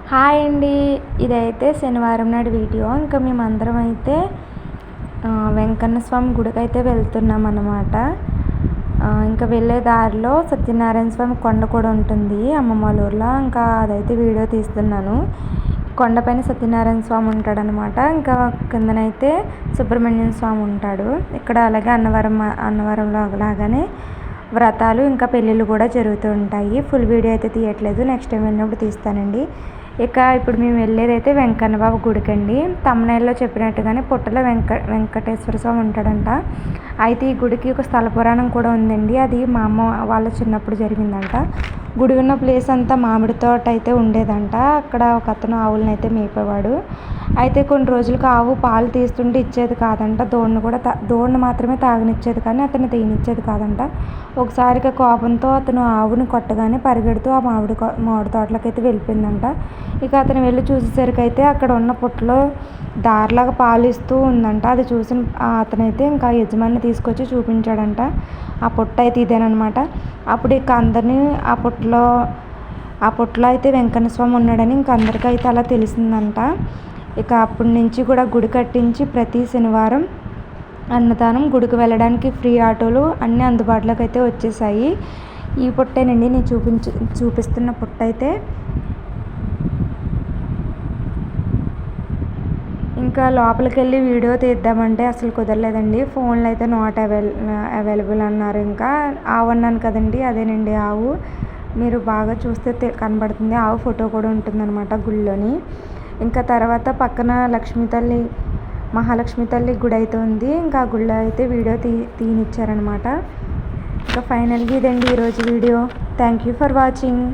Hi అండి. ఇదైతే శనివారం నాడు వీడియో. ఇంకా మేమందరం అయితే వెంకన్న స్వామి గుడికి అయితే వెళ్తున్నాం అన్నమాట. ఇంకా వెళ్ళే దారిలో సత్యనారాయణ స్వామి కొండ కూడా ఉంటుంది అమ్మమ్మ వాళ్ళ ఊర్లో. ఇంకా అదైతే వీడియో తీస్తున్నాను. కొండపైన సత్యనారాయణ స్వామి ఉంటాడనమాట. ఇంకా కిందనైతే సుబ్రహ్మణ్యం స్వామి ఉంటాడు. ఇక్కడ అలాగే అన్నవరంలో లాగానే వ్రతాలు ఇంకా పెళ్ళిళ్ళు కూడా జరుగుతూ ఉంటాయి. ఫుల్ వీడియో అయితే తీయట్లేదు, నెక్స్ట్ టైం వెళ్ళినప్పుడు తీస్తానండి. ఇప్పుడు మేము వెళ్ళేదైతే వెంకన్న బాబు గుడికి అండి. తమ్మునేల్లో చెప్పినట్టుగానే పుట్టలో వెంకటేశ్వర స్వామి ఉంటాడంట. అయితే ఈ గుడికి ఒక స్థల పురాణం కూడా ఉందండి. అది మా అమ్మ వాళ్ళ చిన్నప్పుడు జరిగిందంట. గుడి ఉన్న ప్లేస్ అంతా మామిడి తోట అయితే ఉండేదంట. అక్కడ ఒక అతను ఆవులను అయితే మేపేవాడు. అయితే కొన్ని రోజులకు ఆవు పాలు తీస్తుంటే ఇచ్చేది కాదంట. దూడను మాత్రమే తాగనిచ్చేది, కానీ అతను తీయనిచ్చేది కాదంట. ఒకసారిగా కోపంతో అతను ఆవుని కొట్టగానే పరిగెడుతూ ఆ మామిడి తోటలోకి అయితే వెళ్ళిపోయిందంట. అతను వెళ్ళి చూసేసరికి అయితే అక్కడ ఉన్న పుట్టలో దారిలాగా పాలు ఇస్తూ ఉందంట. అది చూసిన అతనైతే ఇంకా యజమాని తీసుకొచ్చి చూపించాడంట. ఆ పుట్ట అయితే ఇదేనమాట. అప్పుడు అందరినీ ఆ పుట్టలో అయితే వెంకన్న స్వామి ఉన్నాడని అందరికీ అయితే అలా తెలిసిందంట. అప్పటి నుంచి కూడా గుడి కట్టించి ప్రతి శనివారం అన్నదానం, గుడికి వెళ్ళడానికి ఫ్రీ ఆటోలు అన్నీ అందుబాటులోకి అయితే వచ్చేసాయి. ఈ పుట్టేనండి నేను చూపిస్తున్న పుట్ట అయితే. ఇంకా లోపలికి వెళ్ళి వీడియో తీద్దామంటే అసలు కుదరలేదండి. ఫోన్లో అయితే నాట్ అవైలబుల్ అన్నారు. ఇంకా ఆవు అన్నాను కదండి, అదేనండి ఆవు. మీరు బాగా చూస్తే కనబడుతుంది. ఆవు ఫోటో కూడా ఉంటుందన్నమాట గుళ్ళోని. ఇంకా తర్వాత పక్కన మహాలక్ష్మి తల్లి గుడి అయితే ఉంది. ఇంకా ఆ గుళ్ళో అయితే వీడియో తీయనిచ్చారనమాట. ఇంకా ఫైనల్గా ఇదండి ఈరోజు video. Thank you for watching.